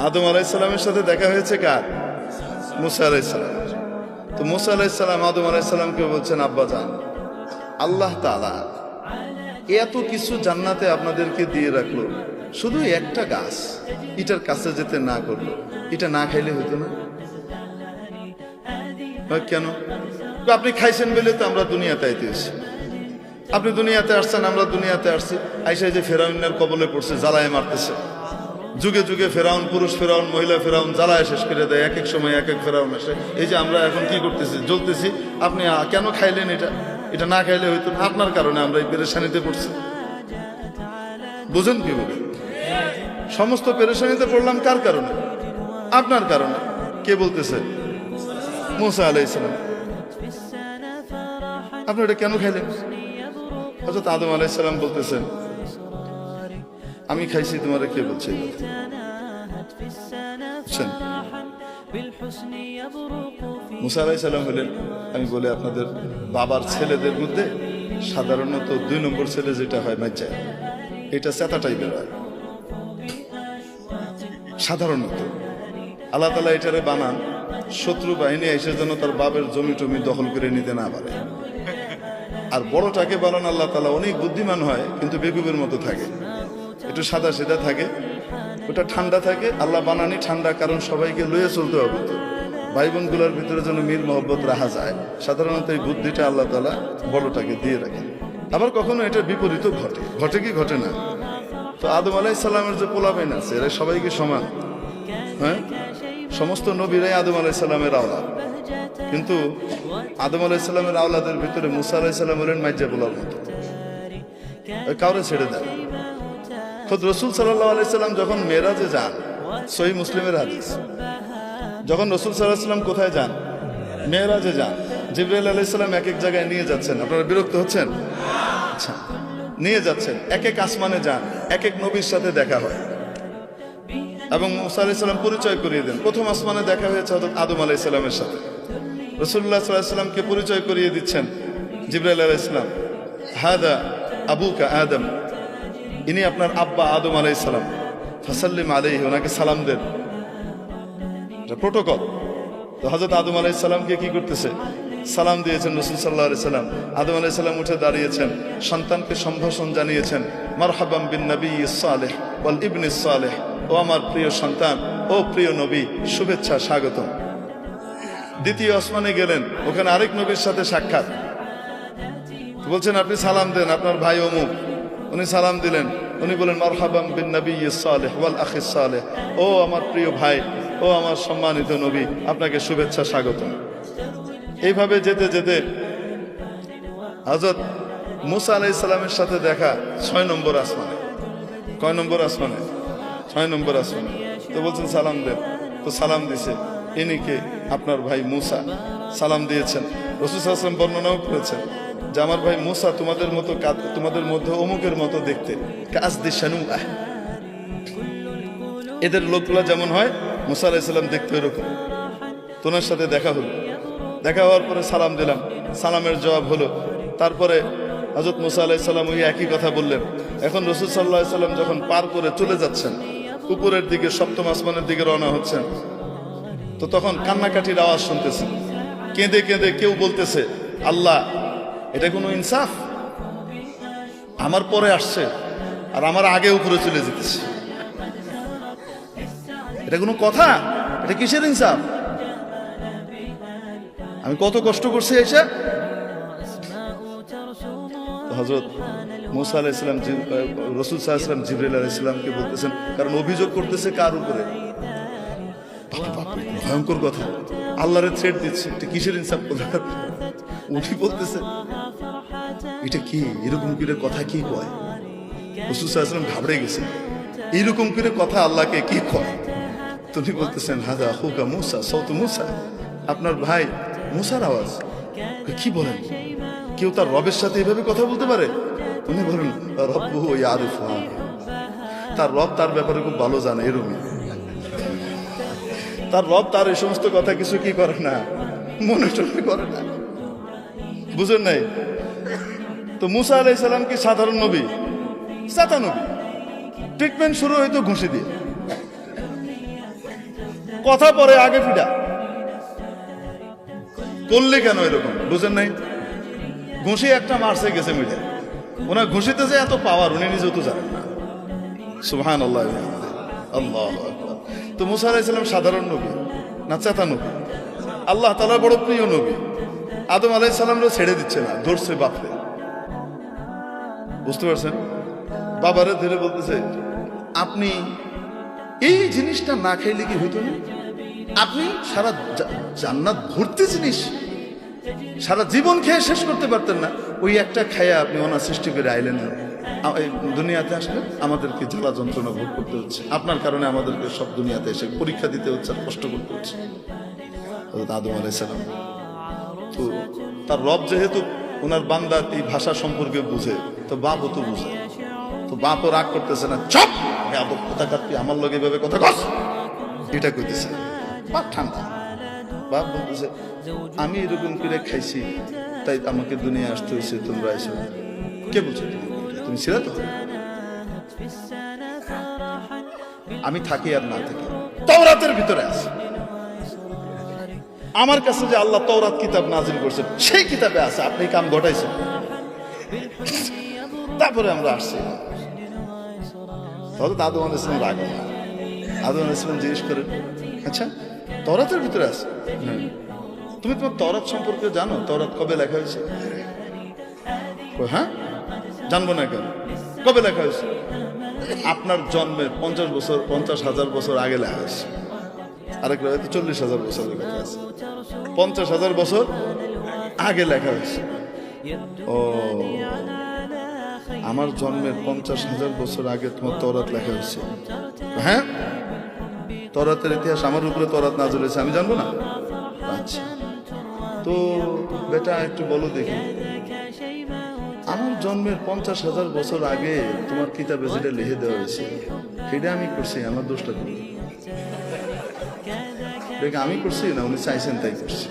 আদম আলাইহিস সালামের সাথে দেখা হয়েছে কার? মুসা আলাইহিস সালাম। তো মুসা আলাইহিস সালাম আদম আলাইহিস সালামকে বলছেন, আব্বা জান, আল্লাহ তাআলা এত কিছু জান্নাতে আপনাদেরকে দিয়ে রাখলো, শুধু একটা গাছ এটার কাছে যেতে না করলো, এটা না খাইলে হইতো না? কেন? আপনি খাইছেন বলে তো আমরা দুনিয়াতে আইতেছি। আপনি দুনিয়াতে আসছেন, আমরা দুনিয়াতে আসছি। আইসা যে ফেরাউনের কবলে পড়ছে, জ্বালায় মারতেছে। যুগে যুগে ফেরাউন, পুরুষ ফেরাউন, মহিলা ফেরাউন জ্বালায় শেষ করে দেয়। এক এক সময় এক এক ফেরাউন আসে। এই যে আমরা এখন কি করতেছি, জ্বলতেছি। আপনি কেন খাইলেন এটা? এটা না খাইলে হইতো না। আপনার কারণে আমরা এই পেরেশানিতে পড়ছি। বুঝেন কি বলে? সমস্ত পেরেশানিতে পড়লাম কার কারণে? আপনার কারণে। কে বলতেছে? মুসা আলাইহিস সালাম। আপনি এটা কেন খাইলেন? হযরত আদম আলাইহিস সালাম বলতেছেন, আমি খাইছি, তোমারে কে বলছে? মুসা আলাইহিস সালাম বলেন, আমি বলে আপনাদের বাবার ছেলেদের মধ্যে সাধারণত 2 নম্বর ছেলে যেটা হয় মাইজা, এটা চেতা টাইপের হয় সাধারণত। আল্লাহ তাআলা এটারে বানান শত্রু বাহিনী এসে যেন তার বাবার জমি টমি দখল করে নিতে না পারে। আর বড়টাকে বানান আল্লাহ তাআলা অনেক বুদ্ধিমান হয়, কিন্তু বেকুবের মতো থাকে, একটু সাদা সিধা থাকে, ওটা ঠান্ডা থাকে। আল্লাহ বানানি ঠান্ডা, কারণ সবাইকে লইয়ে চলতে হবে তো, ভাই বোনগুলোর ভিতরে যেন মিল মহব্বত রাখা যায়। সাধারণত এই বুদ্ধিটা আল্লাহ তাআলা বড়টাকে দিয়ে রাখেন। আবার কখনো এটার বিপরীতও ঘটে। ঘটে কি ঘটে না? তো আদম আলাইহিস সালামের যে পোলাপাইন আছে, এরা সবাইকে সমান। হ্যাঁ, সমস্ত নবীরাই আদম আলাইহিস সালামের আওলাদ, কিন্তু আদম আলাইহিস সালামের আওলাদের ভিতরে মুসা আলাইহিস সালাম হলেন মাইজা পোলার মতো, কাউরে ছেড়ে দেন। খোদ রাসূল সাল্লাল্লাহু আলাইহি সাল্লাম যখন মেরাজে যান, সহিহ মুসলিমের হাদিস, যখন রাসূল সাল্লাল্লাহু আলাইহি সাল্লাম কোথায় যান? মেরাজে যান। জিবরাইল আলাইহিস সালাম এক এক জায়গায় নিয়ে যাচ্ছেন। আপনারা বিরক্ত হচ্ছেন? আচ্ছা, নিয়ে যাচ্ছেন, এক এক আসমানে যান, এক এক নবীর সাথে দেখা হয় এবং মুসা আলাইহিস সালাম পরিচয় করিয়ে দেন। প্রথম আসমানে দেখা হয়েছে হযরত আদম আলাইহিস সালামের সাথে। রাসূলুল্লাহ সাল্লাল্লাহু আলাইহি সাল্লামকে পরিচয় করিয়ে দিচ্ছেন জিবরাইল আলাইহিস সালাম, হাদা আবুকা আদম, ইনি আপনার আব্বা আদম আলাইহিস সালাম, ফাসাল্লিম আলাইহি, ওনাকে সালাম দেন। এটা প্রোটোকল। তো হযরত আদম আলাইহিস সালামকে কি করতেছে? সালাম দিয়েছেন রাসূল সাল্লাল্লাহু আলাইহি সাল্লাম। আদম আলাইহিস সালাম উঠে দাঁড়িয়েছেন, সন্তানকে সম্ভাষণ জানিয়েছেন, মারহাবাম বিন নবিয়্যিস সালেহ ওয়াল ইবনিস সালেহ, ও আমার প্রিয় সন্তান, ও প্রিয় নবী, শুভেচ্ছা, স্বাগতম। দ্বিতীয় আসমানে গেলেন, ওখানে আরেক নবীর সাথে সাক্ষাৎ। বলছেন, আপনি সালাম দেন, আপনার ভাই অমুক। উনি সালাম দিলেন, উনি বলেন, মারহাবাম বিন নবিয়্যিস সালেহ ওয়াল আখিস সালেহ, ও আমার প্রিয় ভাই, ও আমার সম্মানিত নবী, আপনাকে শুভেচ্ছা, স্বাগতম। এইভাবে যেতে যেতে হযরত মুসা আলাইহিস সালামের সাথে দেখা 6 নম্বর আসমানে। কয় নম্বর আসমানে? 6 নম্বর আসমানে। তো বলছেন সালাম দেন। তো সালাম দিছে, ইনি কে? আপনার ভাই মুসা। সালাম দিয়েছেন। রাসূল সাল্লাল্লাহু আলাইহি ওয়াসাল্লাম বর্ণনাও করেছেন যে আমার ভাই মুসা তোমাদের মতো, তোমাদের মধ্যে অমুকের মতো দেখতে, কাসদি শানুআহ, এদের লোকগুলা যেমন হয় মুসা আলাইহিস সালাম দেখতে এরকম। তোমার সাথে দেখা হলো। দেখা হওয়ার পরে সালাম দিলাম, সালামের জবাব হলো। তারপরে হযরত মুসা আলাইহিস সালাম ওই একই কথা বললেন। এখন রাসূল সাল্লাল্লাহু আলাইহি ওয়াসাল্লাম যখন পার করে চলে যাচ্ছেন, উপরের দিকে 7ম আসমানের দিকে রওনা হচ্ছেন, তো তখন কান্নাকাটির আওয়াজ শুনতেছেন। কেঁদে কেঁদে কেউ বলতেছে, আল্লাহ, এটা কোনো ইনসাফ? আমার পরে আসছে আর আমার আগে উপরে চলে যেতেছে, এটা কোনো কথা? এটা কিসের ইনসাফ? আমি কত কষ্ট করছি এসে। হযরত মুসা আলাইহিস সালাম রাসূল সাল্লাল্লাহু আলাইহি ওয়াসাল্লাম জিবরাইল আলাইহিস সালামকে বলতেছেন, কারণ অভিযোগ করতেছে কার উপরে? ভয়ঙ্কর কথা, আল্লাহরে থ্রেট দিচ্ছে, এটা কিসের ইনসাফ? উনি বলতেছে, এটা কি এরকম করে কথা কি কয়? রাসূল সাল্লাল্লাহু আলাইহি ওয়াসাল্লাম ঘাবড়ে গেছেন, এইরকম করে কথা আল্লাহকে কি কয়? তুমি বলতেছেন, হাদা আখুকা মুসা, সাউতু মুসা, আপনার ভাই মুসার আওয়াজ। কি বলেন? কেউ তার রবের সাথে এভাবে কথা বলতে পারে? উনি বলেন, রব্বুহু ইয়ারিফু, তার রব তার ব্যাপারে খুব ভালো জানে। এরকমই তার রব তার এই সমস্ত কথা কিছু কি করে না, মনে টনে করে না। বুঝেন নাই? তো মুসা আলাইহিস সালাম কি সাধারণ নবী? সাতা নবী। ট্রিটমেন্ট শুরু হইতো ঘুষি দিয়ে। কথা পরে আগে ফিডা করলে কেন এরকম বুঝেন নাই? ঘুষি একটা মারছে গেছে মিলে, ওনার ঘুষিতে যে এত পাওয়ার উনি নিজেও তো জানেন না। সুবহানাল্লাহ, আল্লাহু আকবার। তো মুসা আলাইহিস সালাম সাধারণ নবী না চেতা নবী? আল্লাহ তাআলার বড় প্রিয় নবী। আদম আলাইহিস সালামরে ছেড়ে দিচ্ছে না, ধরছে বাপরে। বুঝতে পারছেন? বাবারে ধরে বলতেছে, আপনি এই জিনিসটা না খাইলে কি হইতো না? আপনি সারা জান্নাত ভর্তি জিনিস সারা জীবন খেয়ে শেষ করতে পারতেন না, ওই একটা খাইয়া আপনি ওনার সৃষ্টি করে আইলেন, দুনিয়াতে আসলে আমাদেরকে জ্বালা যন্ত্রণা ভোগ করতে হচ্ছে, আপনার কারণে আমাদেরকে সব দুনিয়াতে এসে পরীক্ষা দিতে হচ্ছে আর কষ্ট করতে হচ্ছে। আদম আলাইহিস সালাম তো তার রব যেহেতু ওনার বান্দা এই ভাষা সম্পর্কে বুঝে, তো বাপও তো বুঝে, তো বাপও রাগ করতেছে না, চপ কথা কাটবি আমার লগে এভাবে কথা কস, এটা কইতেছে। বাপ ঠান্ডা, বাপ বলতেছে আমি এরকম করে খাইছি তাই আমাকে দুনিয়া আসতে হয়েছে, তোমরা এসো। কে বলছো তুমি ছিল তো? আমি থাকি আর না থাকি তাওরাতের ভিতরে আছে, আমার কাছে যে আল্লাহ তাওরাত কিতাব নাজিল করছেন সেই কিতাবে আছে, আপনি কাম ঘটাইছেন। তারপরে আমরা আসছি, তাহলে আদম আলাইহিস সালাম রাগ না। আদম আলাইহিস সালাম জিজ্ঞেস করেন, আচ্ছা তাওরাতের ভিতরে আছে, তুমি তোমার তাওরাত সম্পর্কে জানো? তাওরাত কবে লেখা হয়েছে? হ্যাঁ জানবো না কেন, কবে লেখা হয়েছে? আপনার জন্মের 50,000 বছর আগে লেখা হয়েছে। আরেক রাতে 40,000 বছর লেখা আছে, 50,000 বছর আগে লেখা হয়েছে। ও, আমার জন্মের 50,000 বছর আগে তোমার তাওরাত লেখা হয়েছে? হ্যাঁ, তাওরাতের ইতিহাস আমার উপরে তাওরাত নাযিল হয়েছে, আমি জানবো না? আচ্ছা, তো বেটা একটু বলো দেখি, আমার জন্মের 50,000 বছর আগে তোমার কিতাবে যেটা লিখে দেওয়া হয়েছে সেটা আমি করছি, আমার দোষটা কি? আমি করছি না, উনি চাইছেন তাই করছি।